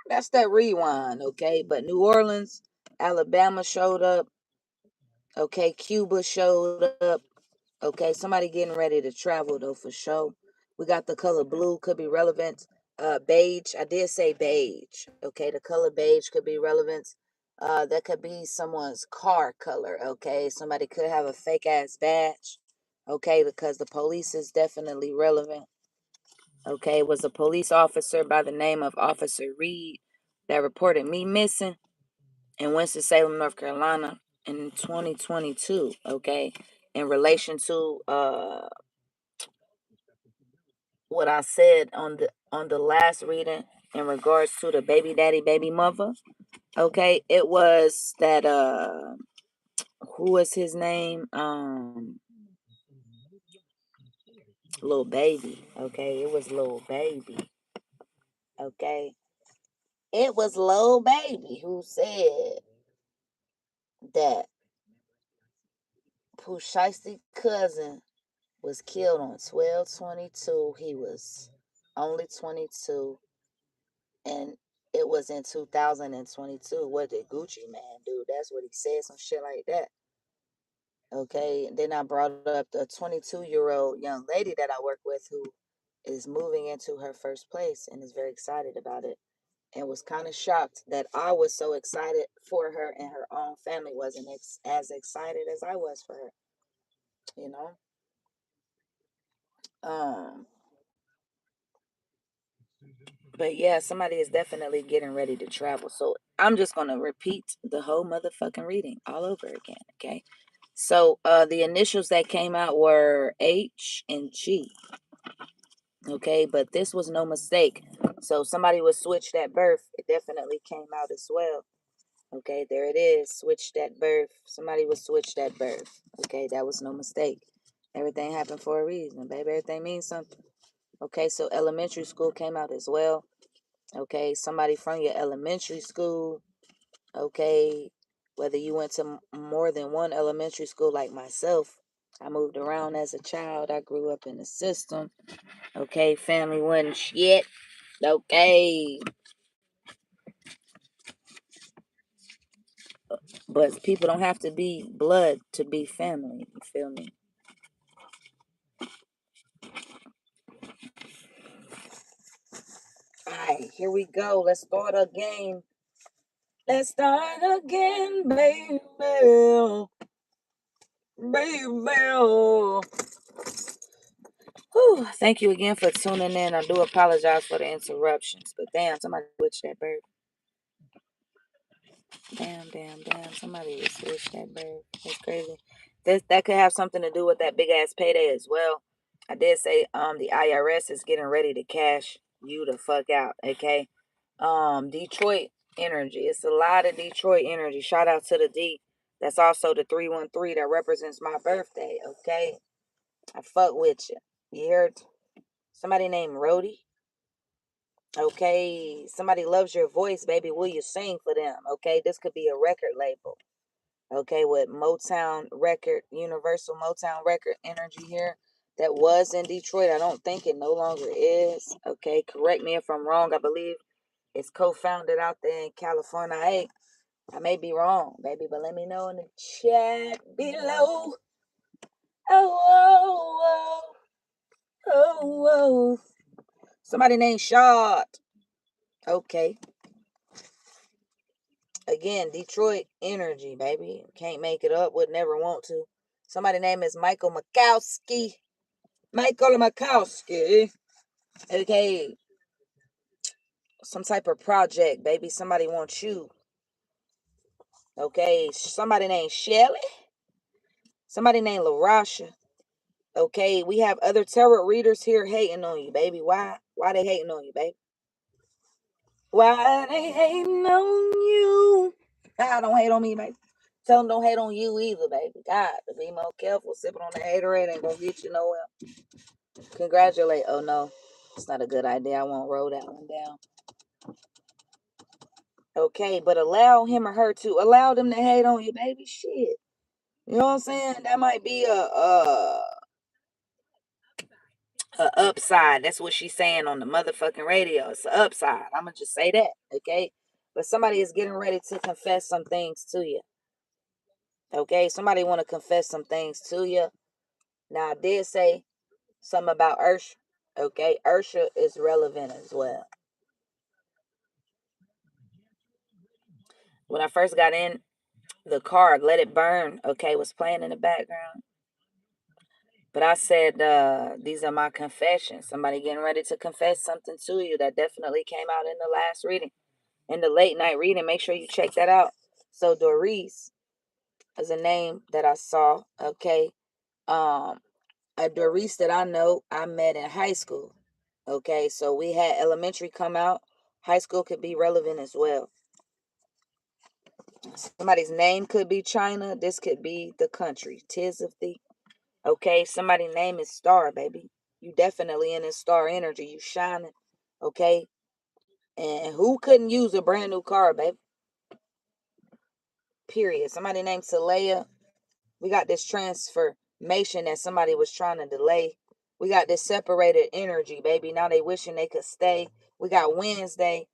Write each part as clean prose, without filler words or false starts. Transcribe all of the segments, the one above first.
That's that rewind, okay? But New Orleans, Alabama showed up, okay? Cuba showed up, okay? Somebody getting ready to travel, though, for sure. We got the color blue, could be relevant. Beige, I did say beige, okay? The color beige could be relevant. That could be someone's car color, okay? Somebody could have a fake ass badge, okay? Because the police is definitely relevant. Okay, it was a police officer by the name of Officer Reed that reported me missing in Winston-Salem, North Carolina in 2022, okay? In relation to what I said on the last reading in regards to the baby daddy, baby mother, okay? It was that who was his name? Little baby, okay? It was little baby, okay? It was little baby who said that Pooh Shiesty's cousin was killed on 12/22. He was only 22, and it was in 2022. What did Gucci Man do? That's what he said, some shit like that. Okay, and then I brought up the 22-year-old young lady that I work with who is moving into her first place and is very excited about it, and was kind of shocked that I was so excited for her and her own family wasn't as excited as I was for her, you know. Um, but yeah, somebody is definitely getting ready to travel. So I'm just gonna repeat the whole motherfucking reading all over again, okay? So the initials that came out were H and G. Okay, but this was no mistake. So somebody was switched at birth. It definitely came out as well. Okay, there it is. Switched at birth. Somebody was switched at birth. Okay, that was no mistake. Everything happened for a reason, baby. Everything means something. Okay, so elementary school came out as well. Okay, somebody from your elementary school. Okay, whether you went to more than one elementary school like myself. I moved around as a child. I grew up in the system. Okay, family wasn't shit. Okay, but people don't have to be blood to be family. You feel me? All right, here we go. Let's start a game. Let's start again, baby. Baby. Whew, thank you again for tuning in. I do apologize for the interruptions, but damn, somebody switched that bird. Damn. Somebody just switched that bird. That's crazy. That could have something to do with that big ass payday as well. I did say the IRS is getting ready to cash you the fuck out. Okay. Detroit energy. It's a lot of Detroit energy. Shout out to the D. That's also the 313 that represents my birthday. Okay. I fuck with you. You heard somebody named Rody? Okay. Somebody loves your voice, baby. Will you sing for them? Okay. This could be a record label. Okay. With Motown record, Universal Motown record energy here. That was in Detroit. I don't think it no longer is. Okay. Correct me if I'm wrong. I believe it's co-founded out there in California. Hey, I may be wrong, baby, but let me know in the chat below. Oh, oh. Somebody named Shard. Okay. Again, Detroit energy, baby. Can't make it up. Would never want to. Somebody name is Michael Makowski. Michael Makowski. Okay. Some type of project, baby. Somebody wants you. Okay. Somebody named Shelly. Somebody named LaRasha. Okay, we have other tarot readers here hating on you, baby. Why? Why they hating on you, baby? Why they hating on you? God, don't hate on me, baby. Tell them don't hate on you either, baby. God, to be more careful. Sipping on the haterade ain't gonna get you nowhere. Congratulate. Oh no, it's not a good idea. I won't roll that one down. Okay, but allow him or her to allow them to hate on you, baby. Shit. You know what I'm saying? That might be a A upside. That's what she's saying on the motherfucking radio. It's an upside. I'm gonna just say that, okay? But somebody is getting ready to confess some things to you. Okay, somebody want to confess some things to you. Now I did say something about Ursha. Okay, Ursha is relevant as well. When I first got in the car, Let It Burn, okay, was playing in the background. But I said, these are my confessions. Somebody getting ready to confess something to you that definitely came out in the last reading. In the late night reading, make sure you check that out. So Doris is a name that I saw, okay? A Doris that I know I met in high school. Okay, so we had elementary come out. High school could be relevant as well. Somebody's name could be China. This could be the country. Tis of thee. Okay, somebody's name is Star, baby. You definitely in this star energy. You shining. Okay. And who couldn't use a brand new car, baby? Period. Somebody named Saleya. We got this transformation that somebody was trying to delay. We got this separated energy, baby. Now they wishing they could stay. We got Wednesday,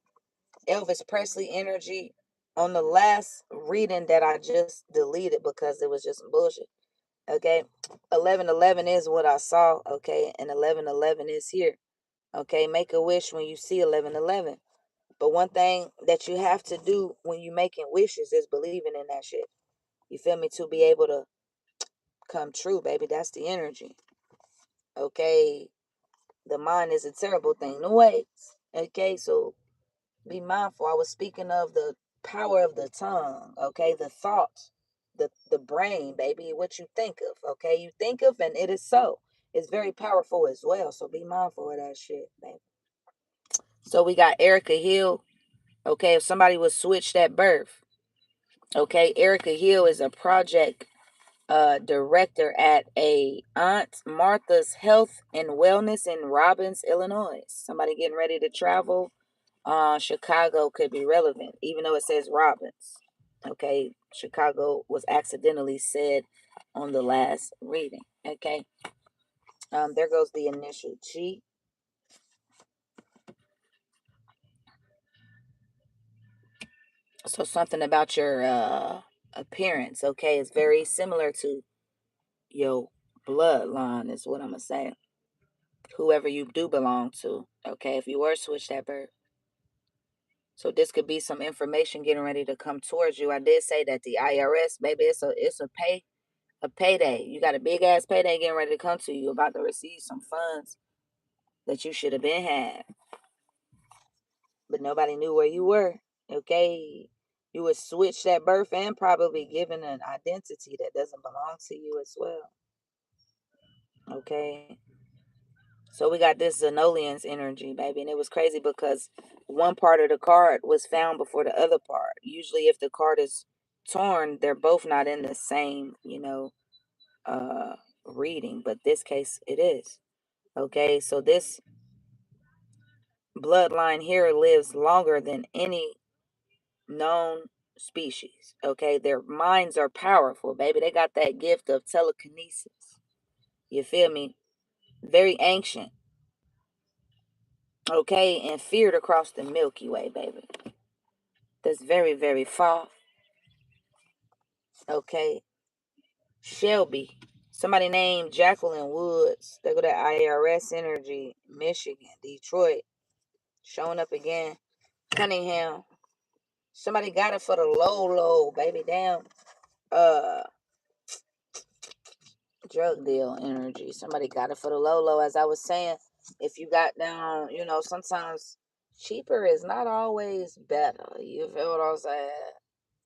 Elvis Presley energy on the last reading that I just deleted because it was just bullshit. Okay. 1111 is what I saw. Okay. And 1111 is here. Okay. Make a wish when you see 1111. But one thing that you have to do when you making wishes is believing in that shit. You feel me? To be able to come true, baby. That's the energy. Okay. The mind is a terrible thing to waste. Okay. So be mindful. I was speaking of the power of the tongue. Okay. The thought, the brain, baby. What you think of. Okay. You think of and it is so. It's very powerful as well. So be mindful of that shit, baby. So we got Erica Hill. Okay. If somebody was switched at birth. Okay. Erica Hill is a project director at a Aunt Martha's Health and Wellness in Robbins, Illinois. Somebody getting ready to travel. Chicago could be relevant, even though it says Robbins. Okay, Chicago was accidentally said on the last reading. Okay, there goes the initial G. So something about your appearance. Okay, is very similar to your bloodline, is what I'm gonna say. Whoever you do belong to. Okay, if you were switched at birth. So this could be some information getting ready to come towards you. I did say that the IRS, baby, it's a payday. You got a big ass payday getting ready to come to you. About to receive some funds that you should have been had, but nobody knew where you were. Okay, you were switched at birth and probably given an identity that doesn't belong to you as well. Okay. So we got this Xenolian's energy, baby. And it was crazy because one part of the card was found before the other part. Usually if the card is torn, they're both not in the same, uh reading. But this case it is. Okay, so this bloodline here lives longer than any known species. Okay, their minds are powerful, baby. They got that gift of telekinesis. You feel me? Very ancient. Okay, and feared across the Milky Way, baby. That's very, very far. Okay. Shelby. Somebody named Jacqueline Woods. They go to IRS Energy, Michigan, Detroit. Showing up again. Cunningham. Somebody got it for the low, baby. Damn. Uh Drug deal energy. Somebody got it for the low. As I was saying, if you got down, sometimes cheaper is not always better. You feel what I'm saying?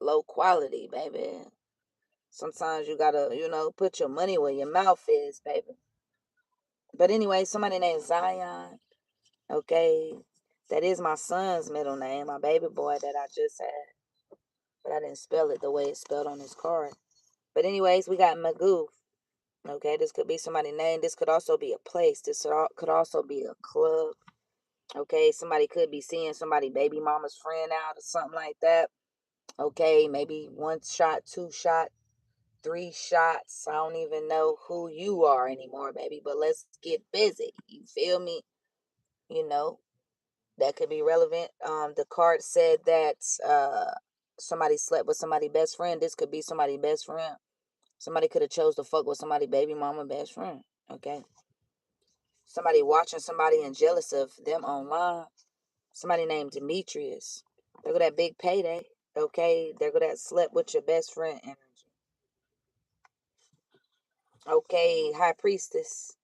Low quality, baby. Sometimes you gotta, put your money where your mouth is, baby. But anyway, somebody named Zion, okay, that is my son's middle name, my baby boy that I just had, but I didn't spell it the way it's spelled on his card. But anyways, we got Magoo. Okay, this could be somebody's name. This could also be a place. This could also be a club. Okay, somebody could be seeing somebody baby mama's friend out or something like that. Okay, maybe one shot, two shot. 3 shots. I don't even know who you are anymore, baby, but let's get busy. You feel me? You know, that could be relevant. The card said that somebody slept with somebody's best friend. This could be somebody's best friend. Somebody could have chose to fuck with somebody baby mama best friend. Okay. Somebody watching somebody and jealous of them online. Somebody named Demetrius. There go that big payday. Okay. There go that slept with your best friend energy. Okay, high priestess.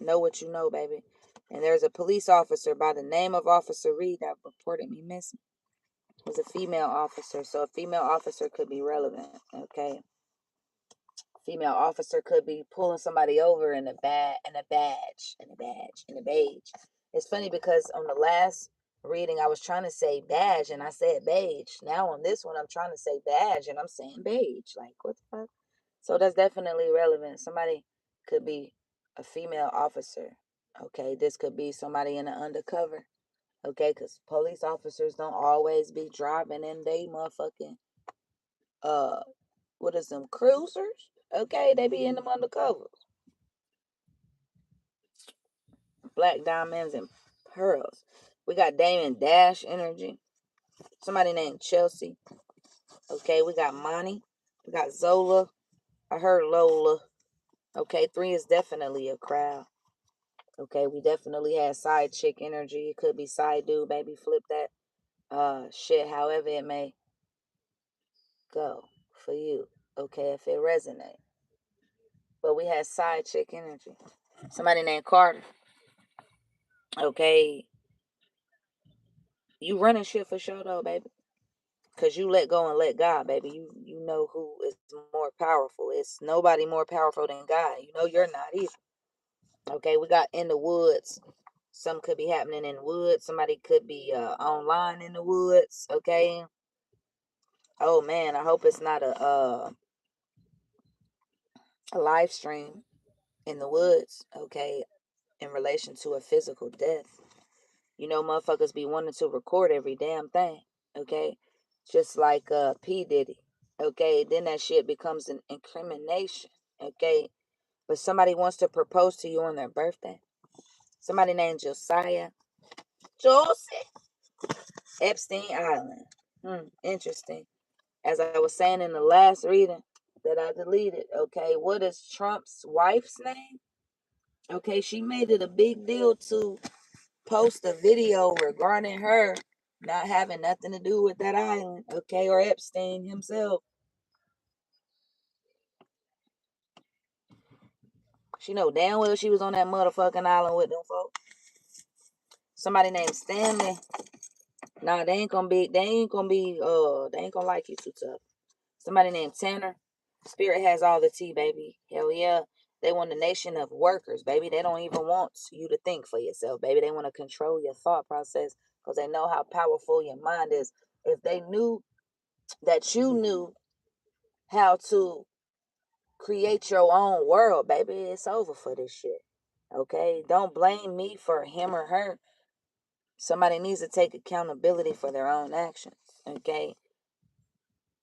Know what you know, baby. And there's a police officer by the name of Officer Reed that reported me missing. It was a female officer, so a female officer could be relevant. Okay, female officer could be pulling somebody over in a badge. It's funny because on the last reading I was trying to say badge and I said beige. Now on this one I'm trying to say badge and I'm saying beige. Like what the fuck? So that's definitely relevant. Somebody could be a female officer. Okay, this could be somebody in an undercover. Okay, because police officers don't always be driving in they motherfucking uh what is them cruisers? Okay, they be in them undercovers. Black diamonds and pearls. We got Damon Dash energy. Somebody named Chelsea. Okay, we got Monty. We got Zola. I heard Lola. Okay, 3 is definitely a crowd. Okay, we definitely had side chick energy. It could be side dude, baby. Flip that shit however it may go for you. Okay, if it resonate. But we had side chick energy. Somebody named Carter. Okay, you running shit for sure though, baby. Cause you let go and let God, baby. You know who is more powerful. It's nobody more powerful than God. You know you're not either. Okay, we got in the woods. Some could be happening in the woods. Somebody could be online in the woods. Okay. Oh man, I hope it's not a live stream in the woods. Okay, in relation to a physical death. You know, motherfuckers be wanting to record every damn thing. Okay, just like P Diddy. Okay, then that shit becomes an incrimination. Okay, but somebody wants to propose to you on their birthday. Somebody named Josiah. Joseph. Epstein Island. Interesting. As I was saying in the last reading that I deleted, okay, what is Trump's wife's name? Okay, she made it a big deal to post a video regarding her not having nothing to do with that island, okay, or Epstein himself. She know damn well she was on that motherfucking island with them folks. Somebody named Stanley. Nah, they ain't gonna like you too tough. Somebody named Tanner. Spirit has all the tea, baby. Hell yeah. They want a nation of workers, baby. They don't even want you to think for yourself, baby. They want to control your thought process because they know how powerful your mind is. If they knew that you knew how to create your own world, baby, it's over for this shit. Okay? Don't blame me for him or her. Somebody needs to take accountability for their own actions. Okay?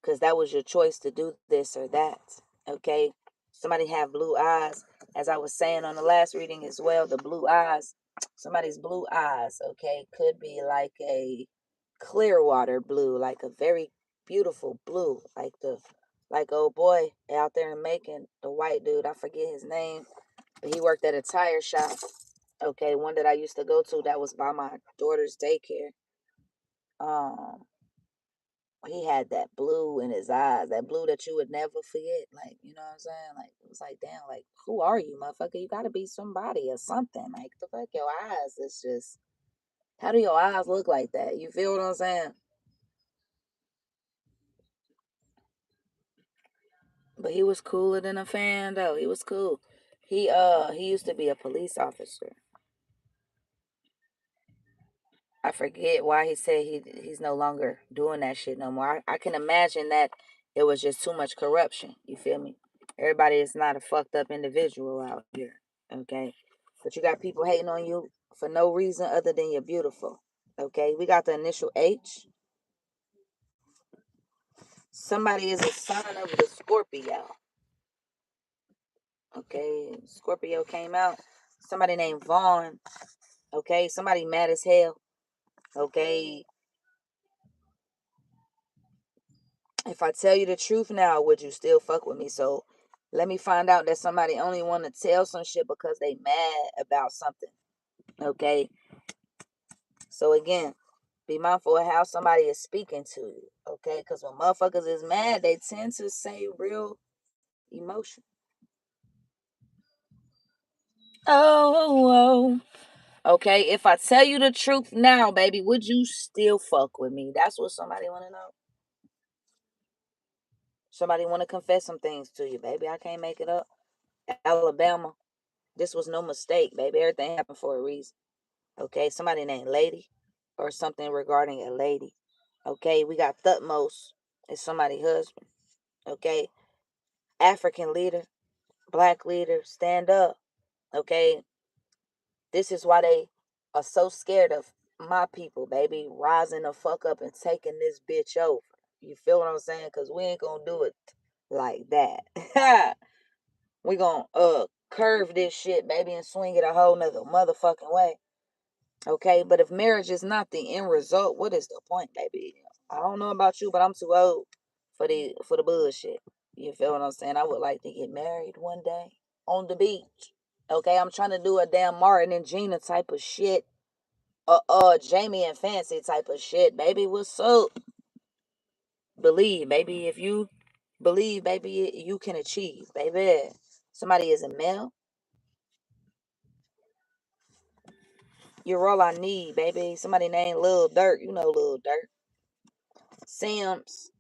Because that was your choice to do this or that. Okay? Somebody have blue eyes. As I was saying on the last reading as well, the blue eyes, somebody's blue eyes, okay, could be like a clear water blue, like a very beautiful blue, like old boy out there in Macon, the white dude, I forget his name, but he worked at a tire shop. Okay, one that I used to go to that was by my daughter's daycare. Um, he had that blue in his eyes, that blue that you would never forget. Like, you know what I'm saying? Like, it was like, damn, like, who are you, motherfucker? You gotta be somebody or something. Like, the fuck, your eyes, it's just, how do your eyes look like that? You feel what I'm saying? But he was cooler than a fan, though. He was cool. He used to be a police officer. I forget why he said he's no longer doing that shit no more. I can imagine that it was just too much corruption. You feel me? Everybody is not a fucked up individual out here. Okay? But you got people hating on you for no reason other than you're beautiful. Okay? We got the initial H. Somebody is a sign of the Scorpio. Okay, Scorpio came out. Somebody named Vaughn. Okay, somebody mad as hell. Okay, if I tell you the truth now, would you still fuck with me? So let me find out that somebody only want to tell some shit because they mad about something. Okay, so again, be mindful of how somebody is speaking to you. Okay, because when motherfuckers is mad, they tend to say real emotion. Oh. Okay, if I tell you the truth now, baby, would you still fuck with me? That's what somebody want to know. Somebody want to confess some things to you, baby. I can't make it up. Alabama, this was no mistake, baby. Everything happened for a reason. Okay, somebody named Lady or something regarding a lady. Okay, we got Thutmose. It's somebody's husband. Okay, African leader, black leader, stand up. Okay, this is why they are so scared of my people, baby, rising the fuck up and taking this bitch over. You feel what I'm saying? Because we ain't gonna do it like that. We gonna curve this shit, baby, and swing it a whole nother motherfucking way. Okay, but if marriage is not the end result, what is the point, baby? I don't know about you, but I'm too old for the bullshit. You feel what I'm saying? I would like to get married one day on the beach. Okay, I'm trying to do a damn Martin and Gina type of shit. Jamie and Fancy type of shit, baby. What's up? Believe, baby. If you believe, baby, you can achieve, baby. Somebody is a male. You're all I need, baby. Somebody named Lil Dirt. You know Lil Dirt. Sims.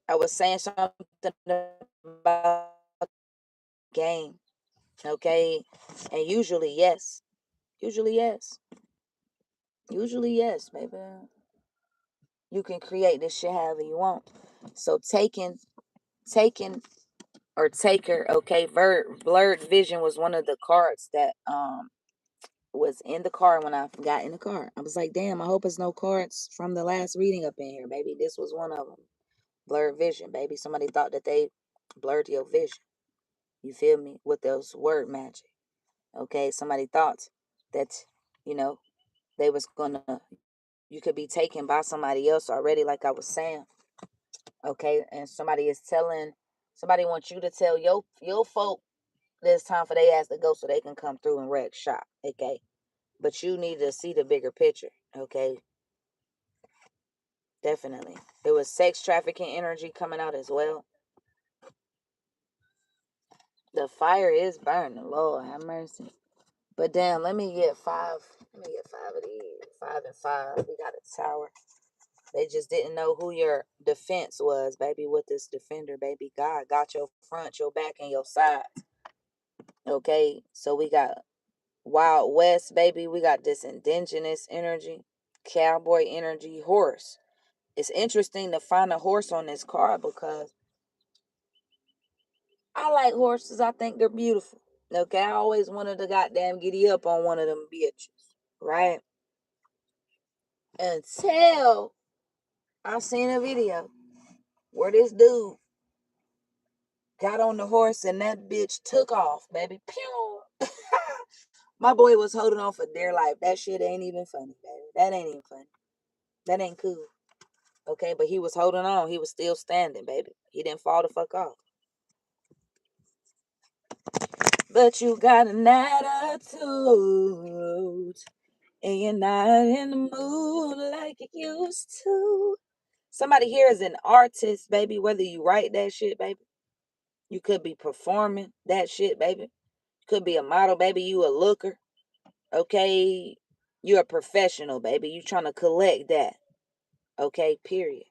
I was saying something about game. Okay. And usually yes. Usually yes. Usually yes, baby. You can create this shit however you want. So taking or taker, okay, blurred vision was one of the cards that was in the car when I got in the car. I was like, damn, I hope it's no cards from the last reading up in here, baby. This was one of them. Blurred vision, baby. Somebody thought that they blurred your vision. You feel me? With those word magic. Okay, somebody thought that, you know, they was gonna you could be taken by somebody else already, like I was saying. Okay, and somebody wants you to tell your folk there's time for their ass to go so they can come through and wreck shop. Okay. But you need to see the bigger picture. Okay. Definitely. There was sex trafficking energy coming out as well. The fire is burning. Lord have mercy. But damn, let me get five. Let me get five of these. 5 and 5. We got a tower. They just didn't know who your defense was, baby, with this defender, baby. God got your front, your back, and your side. Okay. So we got Wild West, baby. We got this indigenous energy, cowboy energy, horse. It's interesting to find a horse on this card because I like horses. I think they're beautiful. Okay, I always wanted to goddamn giddy up on one of them bitches, right? Until I seen a video where this dude got on the horse and that bitch took off, baby. Pew! My boy was holding on for dear life. That shit ain't even funny, baby. That ain't even funny. That ain't cool. Okay, but he was holding on. He was still standing, baby. He didn't fall the fuck off. But you got an attitude, and you're not in the mood like you used to. Somebody here is an artist, baby. Whether you write that shit, baby, you could be performing that shit, baby. Could be a model, baby. You a looker, okay? You're a professional, baby. You trying to collect that, okay? Period.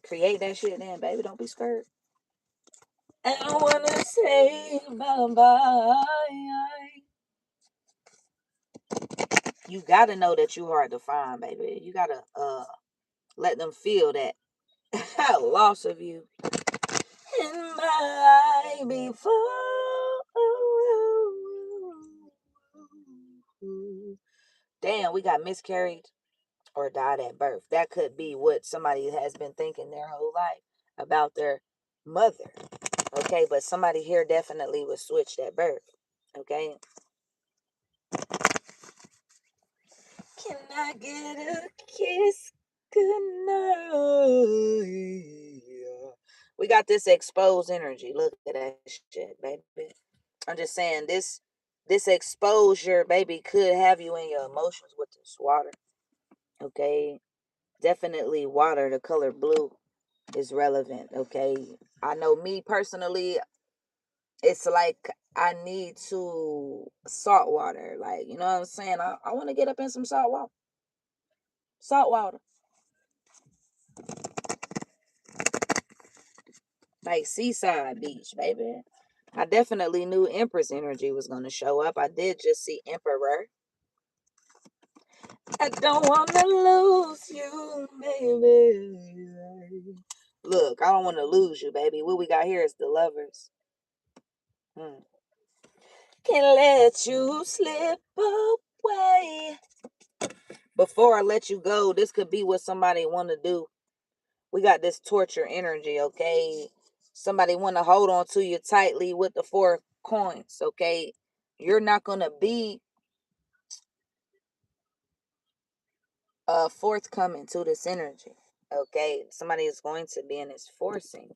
Create that shit, then, baby. Don't be scared. And I wanna say bye bye. You gotta know that you hard to find, baby. You gotta let them feel that loss of you in my life before. Damn, we got miscarried or died at birth. That could be what somebody has been thinking their whole life about their mother. Okay, but somebody here definitely was switched at birth. Okay. Can I get a kiss goodnight? We got this exposed energy. Look at that shit, baby. I'm just saying this exposure, baby, could have you in your emotions with this water. Okay. Definitely water, the color blue is relevant. Okay. I know me personally, it's like I need to salt water. Like, you know what I'm saying? I want to get up in some salt water. Salt water. Like seaside beach, baby. I definitely knew Empress energy was going to show up. I did just see Emperor. I don't want to lose you, baby. Look, I don't want to lose you, baby. What we got here is the lovers. Can't let you slip away. Before I let you go, this could be what somebody want to do. We got this torture energy, okay? Somebody want to hold on to you tightly with the 4 coins, okay? You're not going to be forthcoming to this energy, okay? Somebody is going to be in this forcing.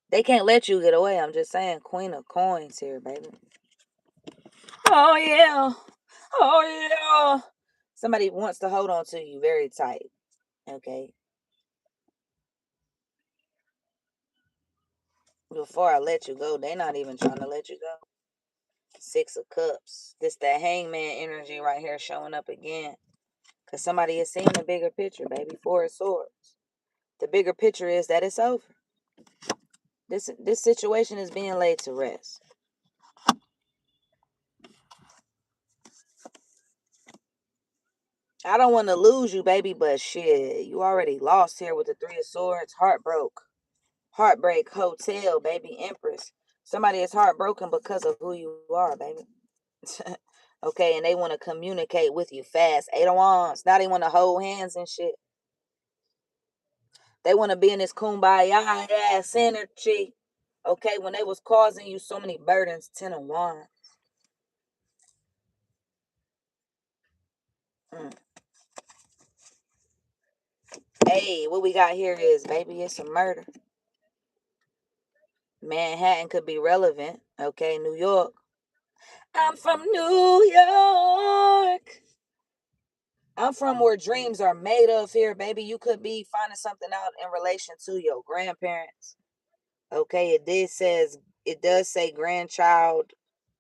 They can't let you get away. I'm just saying, Queen of Coins here, baby. Oh, yeah. Oh, yeah. Somebody wants to hold on to you very tight, okay? Before I let you go, they're not even trying to let you go. 6 of Cups. This that hangman energy right here showing up again. Because somebody is seeing the bigger picture, baby. 4 of Swords. The bigger picture is that it's over. This situation is being laid to rest. I don't want to lose you, baby, but shit, you already lost here with the 3 of Swords. Heartbreak hotel, baby. Empress. Somebody is heartbroken because of who you are, baby. Okay, and they want to communicate with you fast. 8 of Wands. Now they want to hold hands and shit. They want to be in this kumbaya ass energy. Okay, when they was causing you so many burdens. 10 of Wands. Hey, what we got here is, baby, it's a murder. Manhattan could be relevant. Okay, New York. I'm from New York. I'm from where dreams are made of here, baby. You could be finding something out in relation to your grandparents. Okay, it does say grandchild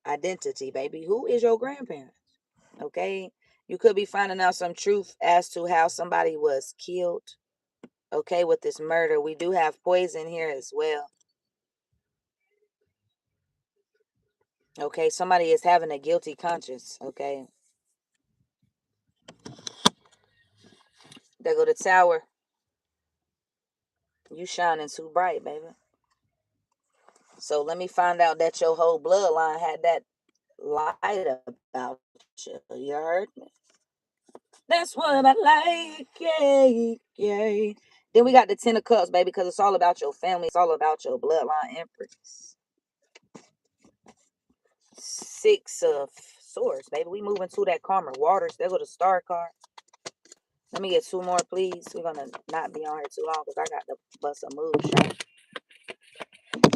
identity, baby. Who is your grandparents? Okay. You could be finding out some truth as to how somebody was killed. Okay, with this murder. We do have poison here as well. Okay, somebody is having a guilty conscience. Okay. There go the tower. You shining too bright, baby. So let me find out that your whole bloodline had that light about you. You heard me? That's what I like. Yay, yay. Then we got the 10 of Cups, baby, because it's all about your family. It's all about your bloodline Empress. 6 of Swords, baby. We moving to that calmer waters. There go the Star card. Let me get 2 more, please. We're going to not be on here too long because I got to bust a move, Shawty.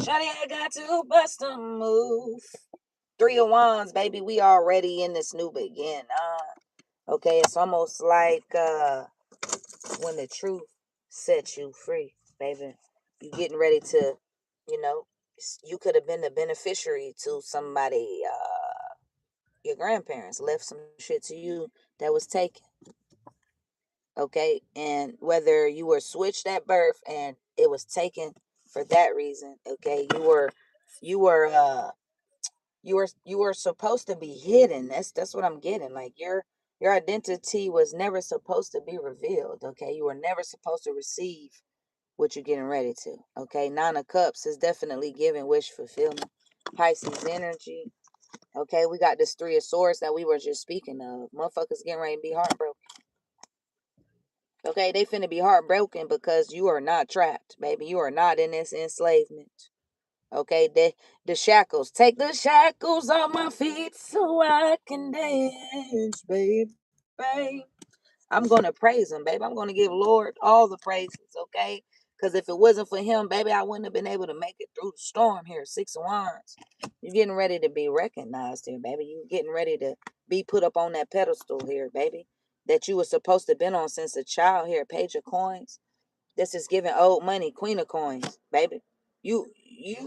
Shawty, I got to bust a move. 3 of Wands, baby. We already in this new begin. Okay, it's almost like when the truth sets you free, baby. You getting ready to, you know, you could have been the beneficiary to somebody, your grandparents left some shit to you that was taken. Okay, and whether you were switched at birth and it was taken for that reason, okay, you were supposed to be hidden. That's what I'm getting. Like your identity was never supposed to be revealed. Okay, you were never supposed to receive what you're getting ready to. Okay, 9 of Cups is definitely giving wish fulfillment. Pisces energy. Okay, we got this 3 of Swords that we were just speaking of. Motherfuckers getting ready to be heartbroken. Okay, they finna be heartbroken because you are not trapped, baby. You are not in this enslavement. Okay, the shackles. Take the shackles off my feet so I can dance, babe. I'm gonna praise him, baby. I'm gonna give Lord all the praises, okay? Because if it wasn't for him, baby, I wouldn't have been able to make it through the storm here. 6 of Wands. You're getting ready to be recognized here, baby. You're getting ready to be put up on that pedestal here, baby. That you were supposed to have been on since a child here. Page of Coins. This is giving old money, Queen of Coins, baby. You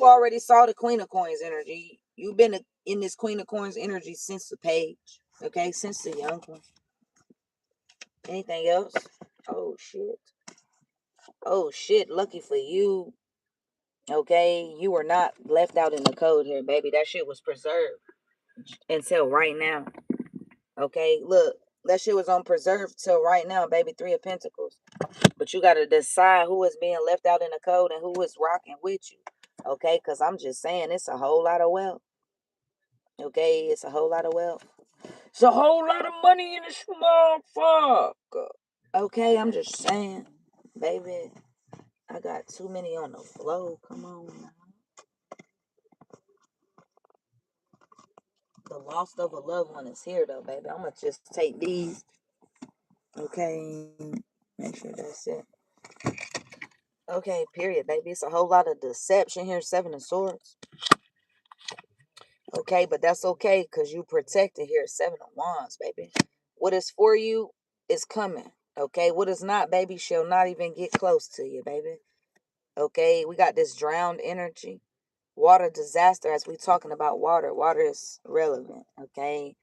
already saw the Queen of Coins energy. You've been in this Queen of Coins energy since the page, okay? Since the young one. Anything else? Oh shit. Oh shit. Lucky for you. Okay. You were not left out in the cold here, baby. That shit was preserved until right now. Okay. Look, that shit was on preserve till right now, baby. 3 of Pentacles. But you gotta decide who is being left out in the cold and who is rocking with you. Okay, because I'm just saying it's a whole lot of wealth. Okay, it's a whole lot of wealth. It's a whole lot of money in this motherfucker. Okay, I'm just saying, baby. I got too many on the flow. Come on now. The loss of a loved one is here, though, baby. I'm going to just take these. Okay. Make sure that's it. Okay, period, baby. It's a whole lot of deception here. 7 of Swords. Okay, but that's okay because you protected here. 7 of Wands, baby. What is for you is coming. Okay, what is not, baby, shall not even get close to you, baby. Okay, we got this drowned energy. Water disaster, as we talking about water. Water is relevant, okay?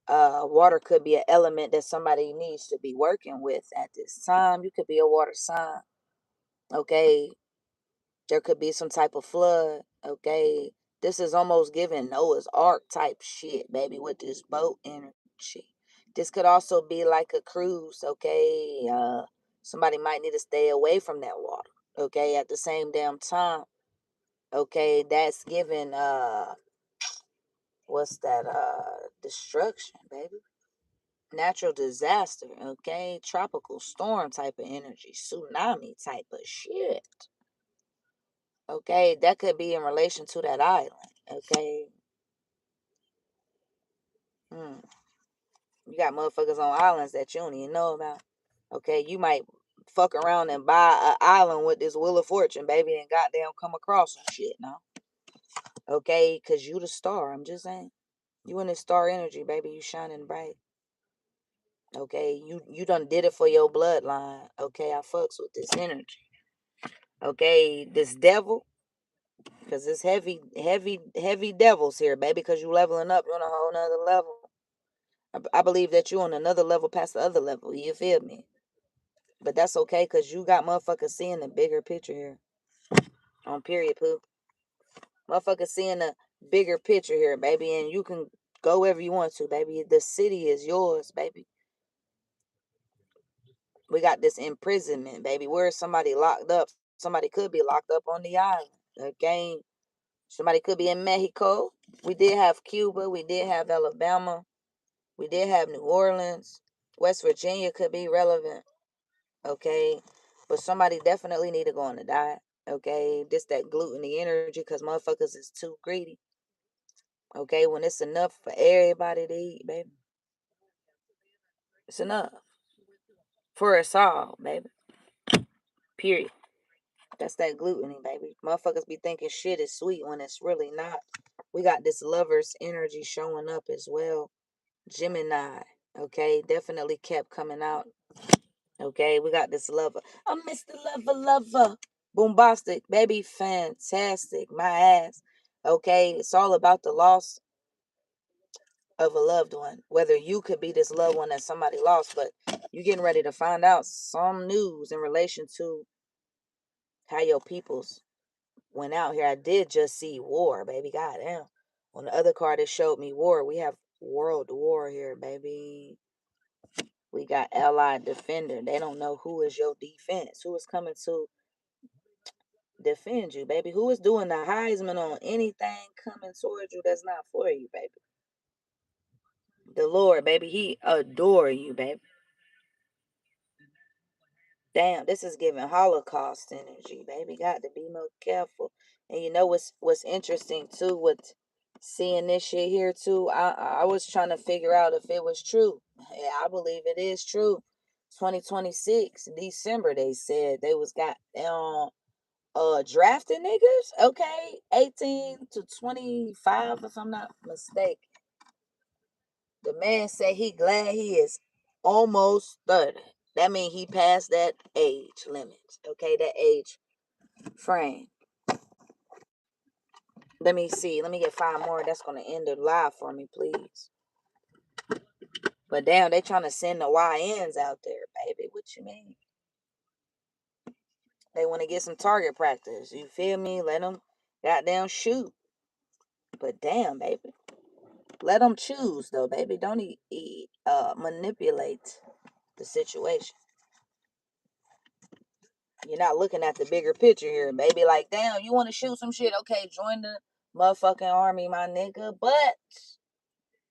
Water could be an element that somebody needs to be working with at this time. You could be a water sign, okay? There could be some type of flood, okay? This is almost giving Noah's Ark type shit, baby, with this boat energy. This could also be like a cruise, okay? Somebody might need to stay away from that water, okay? At the same damn time, okay? That's giving what's that? Destruction, baby. Natural disaster, okay? Tropical storm type of energy, tsunami type of shit. Okay, that could be in relation to that island. Okay. Mm. You got motherfuckers on islands that you don't even know about. Okay, you might fuck around and buy an island with this Wheel of Fortune, baby, and goddamn come across some shit now. Okay, because you the star. I'm just saying. You in this star energy, baby. You shining bright. Okay, you done did it for your bloodline. Okay, I fucks with this energy. Okay, this devil, because it's heavy devils here, baby. Because you leveling up, you're on a whole nother level. I believe that you on another level past the other level. You feel me? But that's okay, because you got motherfuckers seeing the bigger picture here. On period, poo. Motherfuckers seeing the bigger picture here, baby. And you can go wherever you want to, baby. The city is yours, baby. We got this imprisonment, baby. Where is somebody locked up? Somebody could be locked up on the island. Okay. Somebody could be in Mexico. We did have Cuba. We did have Alabama. We did have New Orleans. West Virginia could be relevant. Okay. But somebody definitely need to go on the diet. Okay. This that gluttony energy because motherfuckers is too greedy. Okay. When it's enough for everybody to eat, baby. It's enough. For us all, baby. Period. That's that gluttony, baby. Motherfuckers be thinking shit is sweet when it's really not. We got this lover's energy showing up as well. Gemini. Okay. Definitely kept coming out. Okay, we got this lover. I'm Mr. Lover. Bombastic, baby, fantastic. My ass. Okay, it's all about the loss of a loved one. Whether you could be this loved one that somebody lost, but you're getting ready to find out some news in relation to how your peoples went out here. I did just see war, baby. Goddamn. On the other card, it showed me war. We have world war here, baby. We got allied defender. They don't know who is your defense. Who is coming to defend you, baby? Who is doing the Heisman on anything coming towards you that's not for you, baby? The Lord, baby. He adore you, baby. Damn, this is giving Holocaust energy, baby. Got to be more careful. And you know what's interesting too with seeing this shit here too? I was trying to figure out if it was true. Yeah, I believe it is true. 2026 December, they said they was got drafting niggas. Okay, 18 to 25, if I'm not mistaken. The man said he glad he is almost 30. That means he passed that age limit. Okay, that age frame. Let me see. Let me get 5 more. That's gonna end the live for me, please. But damn, they trying to send the YNs out there, baby. What you mean? They want to get some target practice. You feel me? Let them goddamn shoot. But damn, baby. Let them choose, though, baby. Don't manipulate the situation. You're not looking at the bigger picture here, baby. Like, damn, you want to shoot some shit? Okay, join the motherfucking army, my nigga. But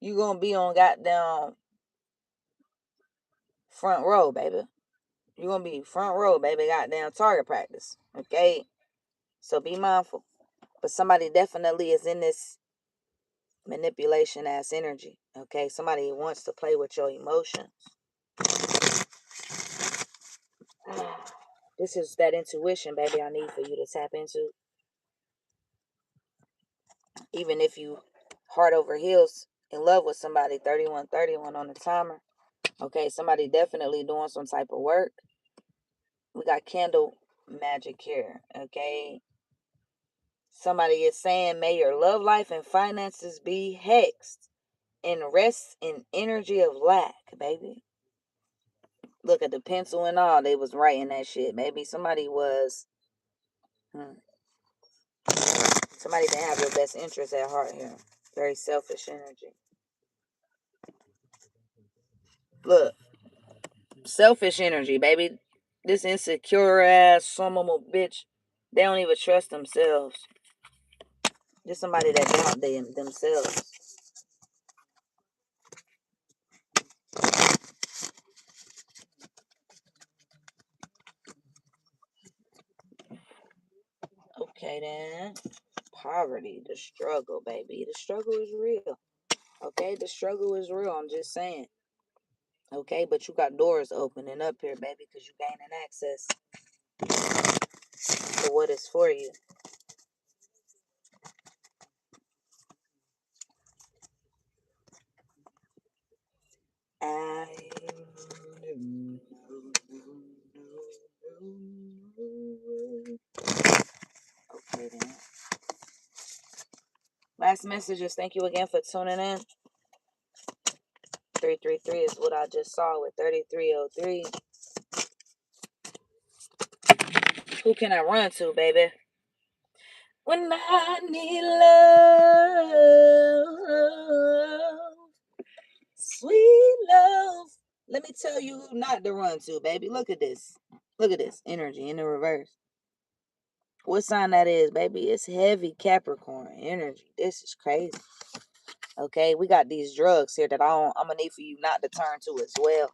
you gonna be on goddamn front row, baby. You gonna be front row, baby. Goddamn target practice. Okay, so be mindful. But somebody definitely is in this manipulation ass energy. Okay, somebody wants to play with your emotions. This is that intuition, baby, I need for you to tap into. Even if you heart over heels in love with somebody, 3131 on the timer. Okay, somebody definitely doing some type of work. We got candle magic here. Okay, somebody is saying, may your love life and finances be hexed and rest in energy of lack, baby. Look at the pencil and all. They was writing that shit. Maybe somebody was. Somebody didn't have your best interest at heart here. Very selfish energy. Look, selfish energy, baby. This insecure ass, some of them bitch. They don't even trust themselves. Just somebody that doubt themselves. Okay, then. Poverty, the struggle, baby. The struggle is real. Okay, the struggle is real. I'm just saying. Okay, but you got doors opening up here, baby, because you gaining access to what is for you. I okay then. Last messages. Thank you again for tuning in. 333 is what I just saw with 3303. Who can I run to, baby? When I need love, sweet love. Let me tell you who not to run to, baby. Look at this. Look at this energy in the reverse. What sign that is, baby? It's heavy Capricorn energy. This is crazy. Okay, we got these drugs here that I'm gonna need for you not to turn to as well.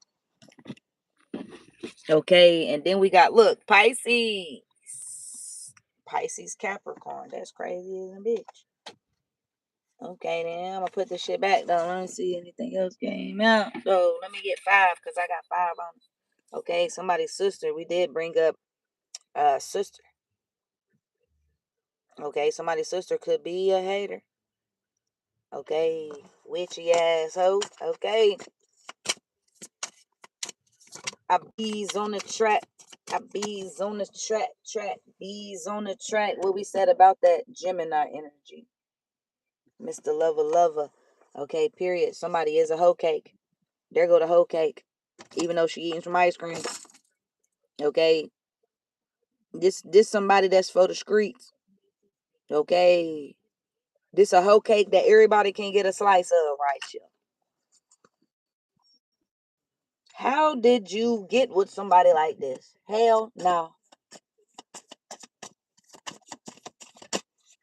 Okay, and then we got, look, Pisces. Pisces Capricorn. That's crazy as a bitch. Okay, then I'm gonna put this shit back though. Let me see anything else came out. So let me get 5 because I got 5 on it. Okay, somebody's sister. We did bring up sister. Okay, somebody's sister could be a hater. Okay, witchy ass hoe. Okay. I bees on the track. I bees on the track. Bees on the track. What we said about that Gemini energy. Mr. Lover. Okay, period. Somebody is a hoe cake. There go the hoe cake. Even though she eating some ice cream. Okay. This somebody that's for the streets. Okay. This a hoe cake that everybody can get a slice of right here. How did you get with somebody like this? Hell no.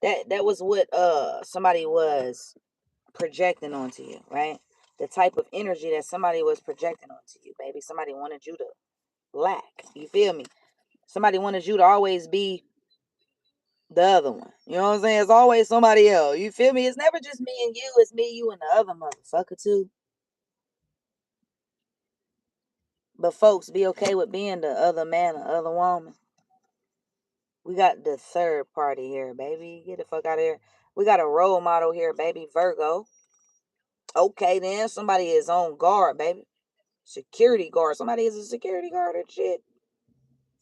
That was what somebody was projecting onto you, right? The type of energy that somebody was projecting onto you, baby. Somebody wanted you to lack. You feel me? Somebody wanted you to always be the other one. You know what I'm saying? It's always somebody else. You feel me? It's never just me and you. It's me, you, and the other motherfucker too. But folks, be okay with being the other man or other woman. We got the third party here, baby. Get the fuck out of here. We got a role model here, baby. Virgo. Okay, then somebody is on guard, baby. Security guard. Somebody is a security guard or shit.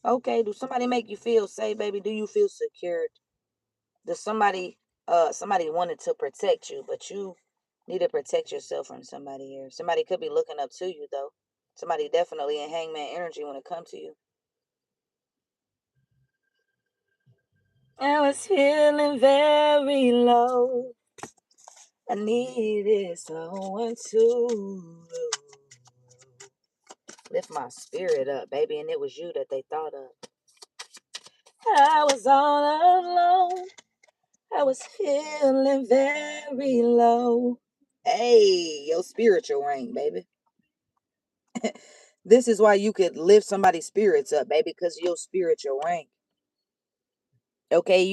Okay, do somebody make you feel safe, baby? Do you feel secured? Does somebody wanted to protect you, but you need to protect yourself from somebody here. Somebody could be looking up to you though. Somebody definitely in hangman energy when it comes to you. I was feeling very low. I needed someone to lift my spirit up, baby, and it was you that they thought of. I was all alone. I was feeling very low. Hey, your spiritual ring, baby. This is why you could lift somebody's spirits up, baby, because your spiritual ring. Okay,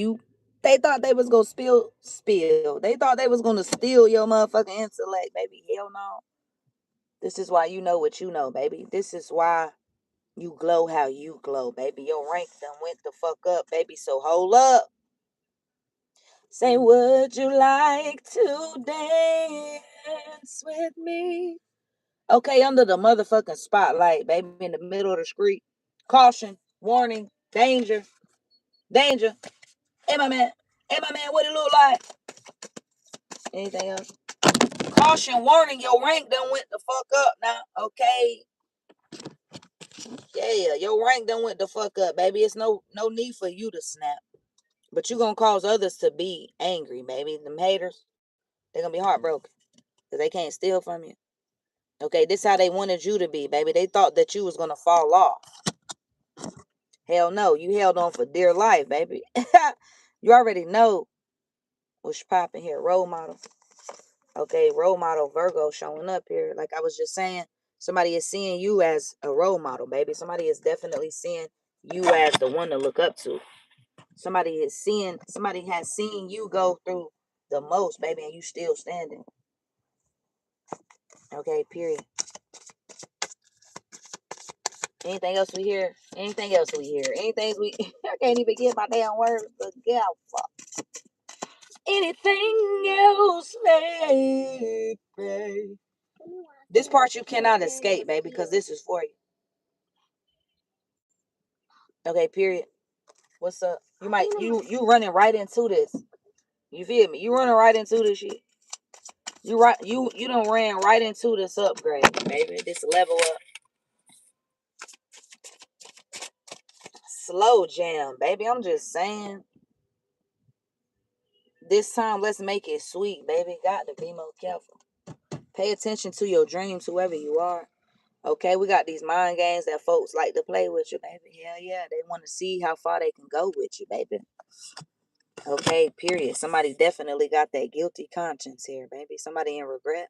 they thought they was gonna spill. They thought they was gonna steal your motherfucking intellect, baby. Hell no. This is why you know what you know, baby. This is why you glow how you glow, baby. Your rank done went the fuck up, baby. So hold up. Say, would you like to dance with me? Okay, under the motherfucking spotlight, baby, in the middle of the street. Caution, warning, danger, danger. Hey, my man. Hey, my man, what it look like? Anything else? Caution, warning, your rank done went the fuck up now, okay? Yeah, your rank done went the fuck up, baby. It's no need for you to snap. But you gonna cause others to be angry, baby. Them haters, they're gonna be heartbroken because they can't steal from you. Okay, this how they wanted you to be, baby. They thought that you was gonna fall off. Hell no, you held on for dear life, baby. You already know what's popping here. Role model. Okay, role model Virgo showing up here. Like I was just saying, somebody is seeing you as a role model, baby. Somebody is definitely seeing you as the one to look up to. Somebody has seen you go through the most, baby, and you still standing. Okay, period. Anything else we hear? Anything else we hear? Anything we I can't even get my damn words together. Anything else, baby? This part you cannot escape, baby, because this is for you. Okay, period. What's up? You running right into this. You feel me? You running right into this shit. You done ran right into this upgrade, baby. This level up. Slow jam, baby. I'm just saying. This time, let's make it sweet, baby. Got to be more careful. Pay attention to your dreams, whoever you are. Okay, we got these mind games that folks like to play with you, baby. Hell yeah, they want to see how far they can go with you, baby. Okay, period. Somebody definitely got that guilty conscience here, baby. Somebody in regret.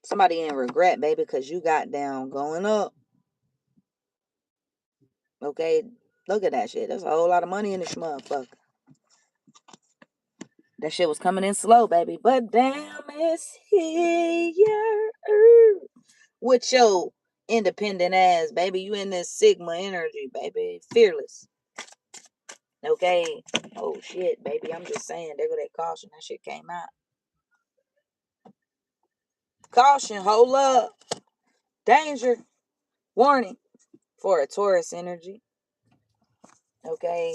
Somebody in regret, baby, because you got down going up. Okay, look at that shit. There's a whole lot of money in this motherfucker. That shit was coming in slow, baby. But damn, it's here. With your independent ass, baby. You in this Sigma energy, baby. Fearless. Okay. Oh shit, baby. I'm just saying. There go that caution. That shit came out. Caution. Hold up. Danger. Warning. For a Taurus energy. Okay.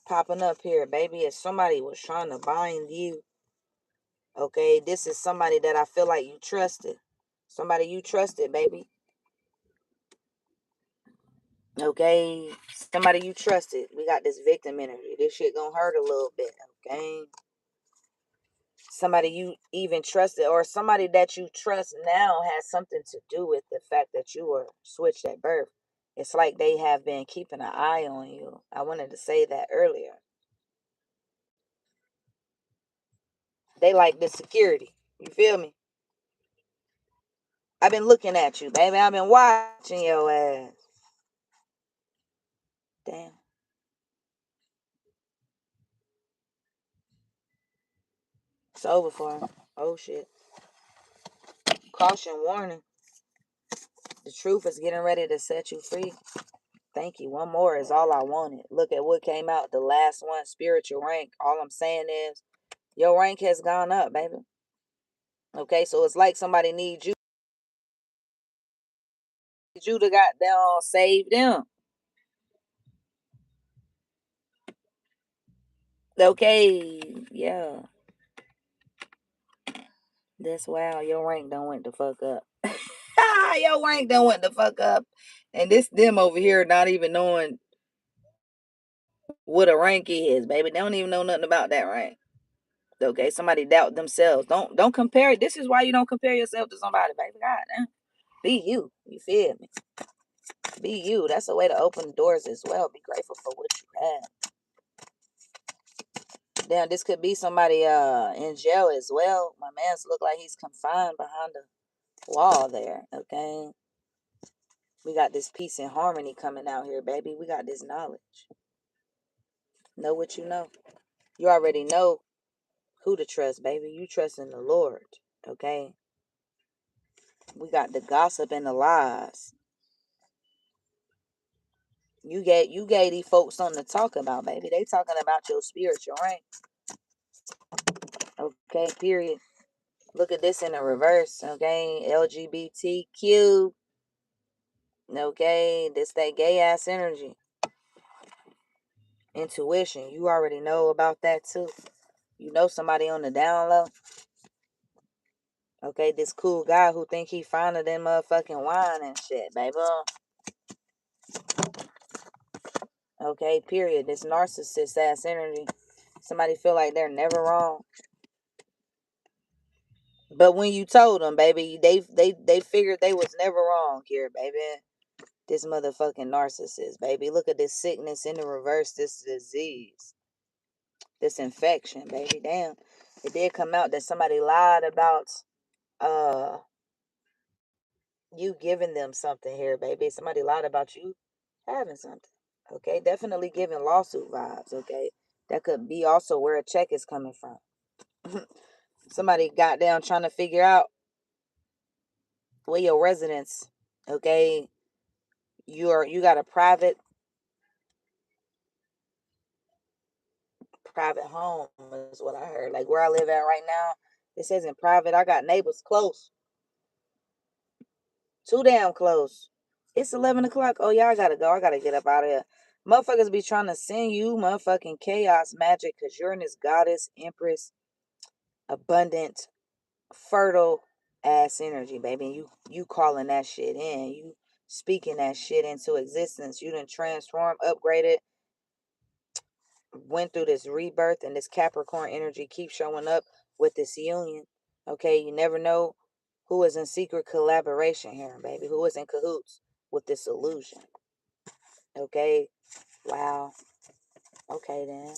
Popping up here, baby. If somebody was trying to bind you. Okay. This is somebody that I feel like you trusted. Somebody you trusted, baby. Okay. Somebody you trusted. We got this victim energy. This shit gonna hurt a little bit. Okay. Somebody you even trusted or somebody that you trust now has something to do with the fact that you were switched at birth. It's like they have been keeping an eye on you. I wanted to say that earlier. They like the security. You feel me? I've been looking at you, baby. I've been watching your ass. Damn. It's over for him. Oh, shit. Caution warning. The truth is getting ready to set you free. Thank you. One more is all I wanted. Look at what came out. The last one, spiritual rank. All I'm saying is your rank has gone up, baby. Okay, so it's like somebody needs you to goddamn save them. Okay, yeah. That's wow. Your rank done went the fuck up. Your rank done went the fuck up. And this them over here not even knowing what a rank is, baby. They don't even know nothing about that rank. Okay, somebody doubt themselves. Don't compare it. This is why you don't compare yourself to somebody, baby. God damn. Be you. You feel me? Be you. That's a way to open doors as well. Be grateful for what you have. Damn, this could be somebody in jail as well. My man's look like he's confined behind a wall there. Okay. We got this peace and harmony coming out here, baby. We got this knowledge. Know what you know. You already know who to trust, baby. You trust in the Lord. Okay. We got the gossip and the lies. You gave these folks something to talk about, baby. They talking about your spiritual rank. Okay, period. Look at this in the reverse. Okay, LGBTQ. Okay, this that gay ass energy. Intuition. You already know about that too. You know somebody on the down low. Okay, this cool guy who think he finer than motherfucking wine and shit, baby. Okay, period. This narcissist ass energy. Somebody feel like they're never wrong. But when you told them, baby, they figured they was never wrong here, baby. This motherfucking narcissist, baby. Look at this sickness in the reverse, this disease. This infection, baby. Damn. It did come out that somebody lied about uh you giving them something here, baby. Somebody lied about you having something. Okay, definitely giving lawsuit vibes. Okay, that could be also where a check is coming from. Somebody got down trying to figure out where your residence. Okay, you got a private home is what I heard. Like where I live at right now, it says in private. I got neighbors close, too damn close. It's 11 o'clock. Oh yeah, I gotta go. I gotta get up out of here. Motherfuckers be trying to send you motherfucking chaos magic because you're in this goddess, empress, abundant, fertile ass energy, baby. You calling that shit in. You speaking that shit into existence. You done transformed, upgraded, went through this rebirth, and this Capricorn energy keeps showing up with this union. Okay, you never know who is in secret collaboration here, baby. Who is in cahoots with this illusion. Okay, wow. Okay, then.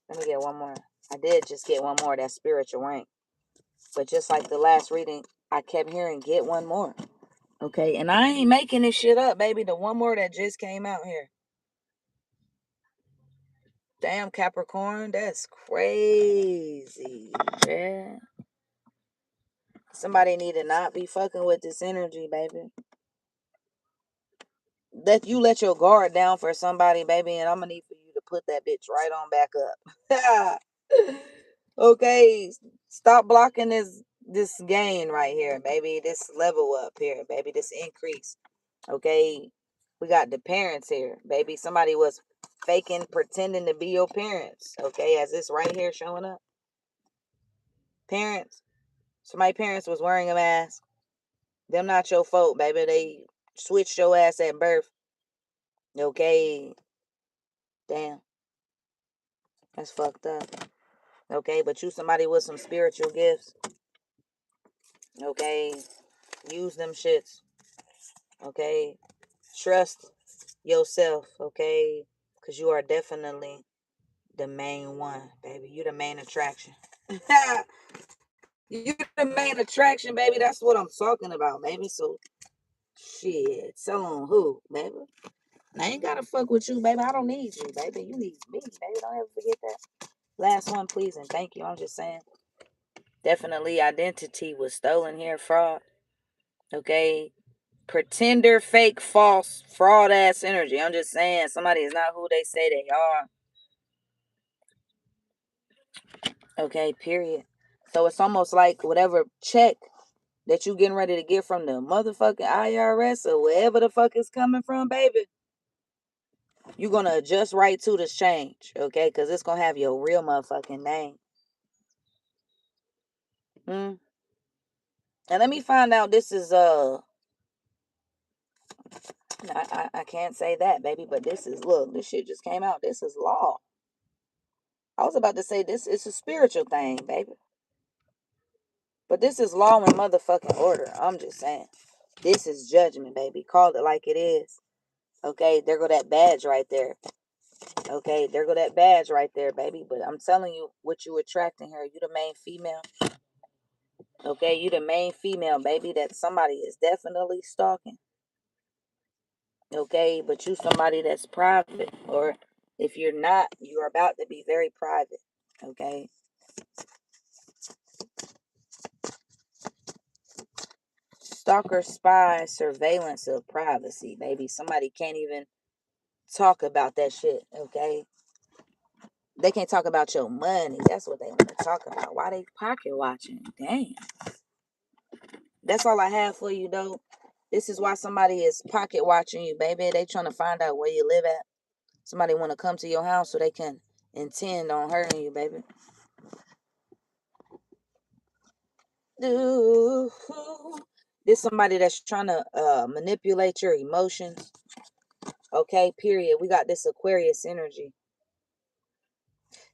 Let me get one more. I did just get one more, that spiritual rank. But just like the last reading, I kept hearing get one more. Okay, and I ain't making this shit up, baby. The one more that just came out here. Damn, Capricorn, that's crazy. Yeah. Somebody need to not be fucking with this energy, baby. Let your guard down for somebody, baby, and I'm gonna need for you to put that bitch right on back up. Okay, stop blocking this gain right here, baby. This level up here, baby. This increase. Okay, we got the parents here, baby. Somebody was faking, pretending to be your parents. Okay, as this right here showing up. Parents. Somebody parents was wearing a mask. Them not your fault, baby. They switched your ass at birth. Okay. Damn. That's fucked up. Okay, but you somebody with some spiritual gifts. Okay. Use them shits. Okay. Trust yourself. Okay. Because you are definitely the main one, baby. You the main attraction. You the main attraction, baby. That's what I'm talking about, baby. So, shit. So on who, baby? I ain't gotta fuck with you, baby. I don't need you, baby. You need me, baby. Don't ever forget that. Last one, please, and thank you. I'm just saying. Definitely identity was stolen here. Fraud. Okay. Pretender, fake, false, fraud ass energy. I'm just saying somebody is not who they say they are. Okay, period. So it's almost like whatever check that you getting ready to get from the motherfucking IRS or wherever the fuck is coming from, baby, you're going to adjust right to this change, okay? Because it's going to have your real motherfucking name. And let me find out this is, I can't say that, baby, but this is, look, this shit just came out. This is law. I was about to say this, it's a spiritual thing, baby. But this is law and motherfucking order. I'm just saying. This is judgment, baby. Call it like it is. Okay, there go that badge right there. Okay, there go that badge right there, baby. But I'm telling you what you attracting here. You the main female. Okay, you the main female, baby, that somebody is definitely stalking. Okay, but you somebody that's private. Or if you're not, you're about to be very private. Okay. Stalker, spy, surveillance of privacy, baby. Somebody can't even talk about that shit, okay? They can't talk about your money. That's what they want to talk about. Why they pocket watching? Damn. That's all I have for you, though. This is why somebody is pocket watching you, baby. They trying to find out where you live at. Somebody want to come to your house so they can intend on hurting you, baby. This somebody that's trying to manipulate your emotions. Okay, period. We got this Aquarius energy.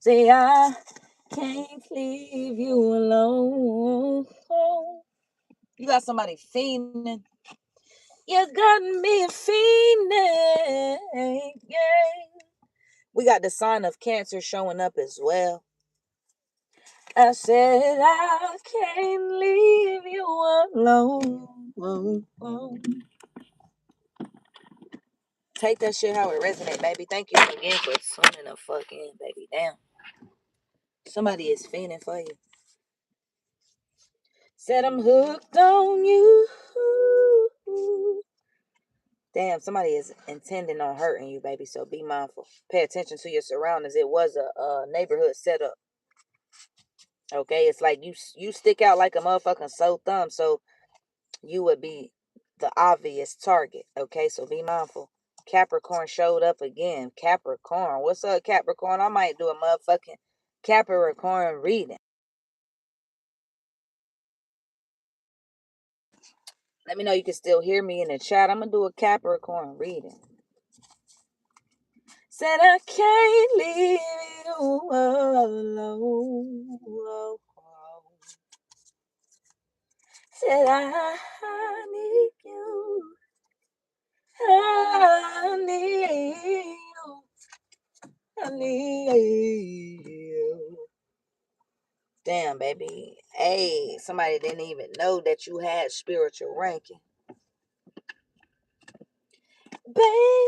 Say, I can't leave you alone. You got somebody fiending. You got me fiending. Yeah. We got the sign of Cancer showing up as well. I said, I can't leave you alone. Take that shit how it resonates, baby. Thank you again for tuning the fuck in, baby. Damn. Somebody is fiending for you. Said I'm hooked on you. Damn, somebody is intending on hurting you, baby. So be mindful. Pay attention to your surroundings. It was a neighborhood setup. Okay, it's like you stick out like a motherfucking sore thumb, so you would be the obvious target. Okay, so be mindful. Capricorn showed up again. Capricorn, what's up, Capricorn? I might do a motherfucking Capricorn reading. Let me know you can still hear me in the chat. I'm gonna do a Capricorn reading. Said I can't leave you alone. Said I need you. I need you. I need you. Damn, baby. Hey, somebody didn't even know that you had spiritual ranking. Baby.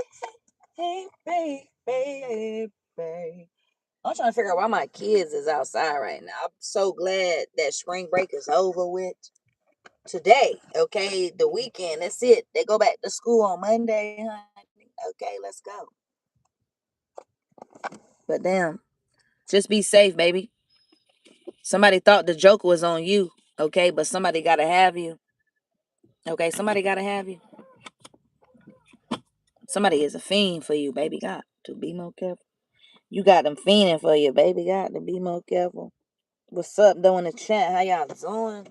I'm trying to figure out why my kids is outside right now. I'm so glad that spring break is over with today. Okay, the weekend. That's it. They go back to school on Monday, honey. Okay, let's go. But damn, just be safe, baby. Somebody thought the joke was on you. Okay, but somebody gotta have you. Okay, somebody gotta have you. Somebody is a fiend for you, baby. Got to be more careful. You got them fiending for you, baby. Got to be more careful. What's up, though, in the chat? How y'all doing?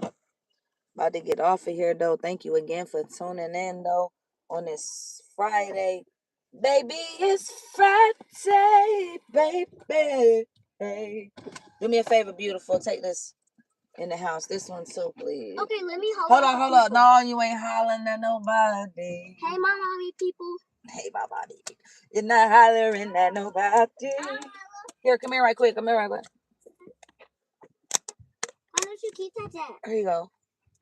About to get off of here, though. Thank you again for tuning in, though, on this Friday. Baby, it's Friday, baby. Hey. Do me a favor, beautiful. Take this in the house. This one, too, please. Okay, let me hold on. No, you ain't hollering at nobody. Hey, my mommy people. Hey, my body. You're not hollering at nobody. Here, come here right quick. Where's your key touch at? Here you go.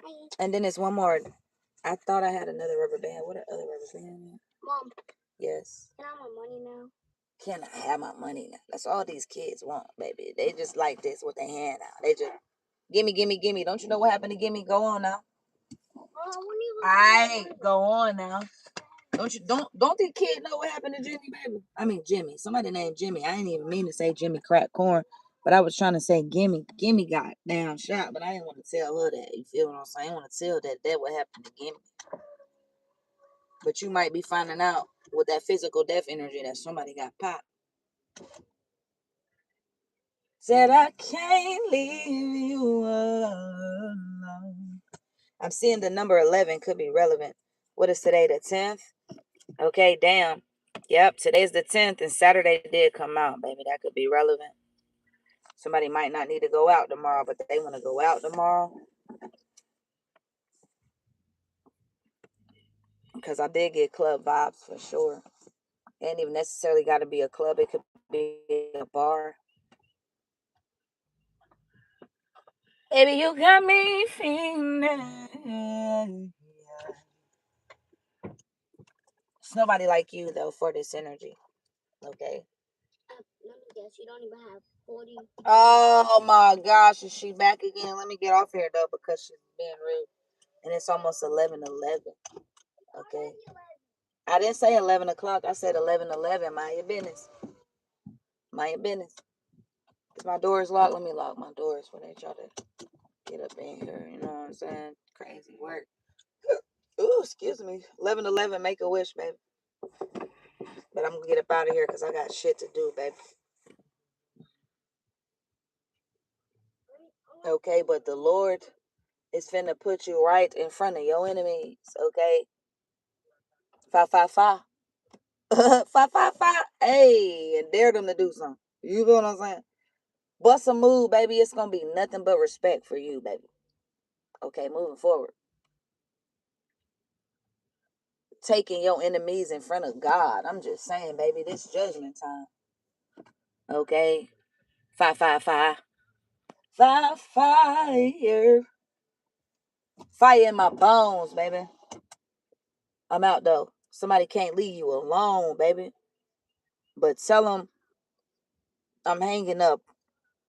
Hi. And then there's one more. I thought I had another rubber band. What other rubber band? Mom. Yes. Can I have my money now? Can I have my money now? That's all these kids want, baby. They just like this with their hand out. They just gimme, gimme, gimme. Don't you know what happened to gimme? Go on now. Go on now. Don't the kid know what happened to Jimmy, baby? I mean Jimmy. Somebody named Jimmy. I didn't even mean to say Jimmy crack corn, but I was trying to say Gimme. Gimme got down shot, but I didn't want to tell her that. You feel what I'm saying? I didn't want to tell that what happened to Gimme. But you might be finding out with that physical death energy that somebody got popped. Said I can't leave you alone. I'm seeing the number 11 could be relevant. What is today, the 10th? Okay, damn. Yep, today's the 10th and Saturday did come out, baby. That could be relevant. Somebody might not need to go out tomorrow, but they want to go out tomorrow. Because I did get club vibes for sure. It ain't even necessarily got to be a club. It could be a bar. Baby, you got me feeling. It's nobody like you, though, for this energy. Okay? Let me guess. You don't even have 40. Oh, my gosh. Is she back again? Let me get off here, though, because she's being rude. And it's almost 11:11. Okay? I didn't say 11 o'clock. I said 11:11. Mind your business. Mind your business. Is my doors locked? Let me lock my doors when they try to get up in here. You know what I'm saying? Crazy work. Ooh, excuse me. 11:11. Make a wish, baby. But I'm going to get up out of here because I got shit to do, baby. Okay, but the Lord is finna put you right in front of your enemies. Okay? Fa, fa, fa. Fa, fa, fa. Hey, and dare them to do something. You feel what I'm saying? Bust a move, baby. It's going to be nothing but respect for you, baby. Okay, moving forward. Taking your enemies in front of God. I'm just saying, baby, this judgment time. Okay? Fire, fire, fire. Fire, fire. Fire in my bones, baby. I'm out, though. Somebody can't leave you alone, baby. But tell them I'm hanging up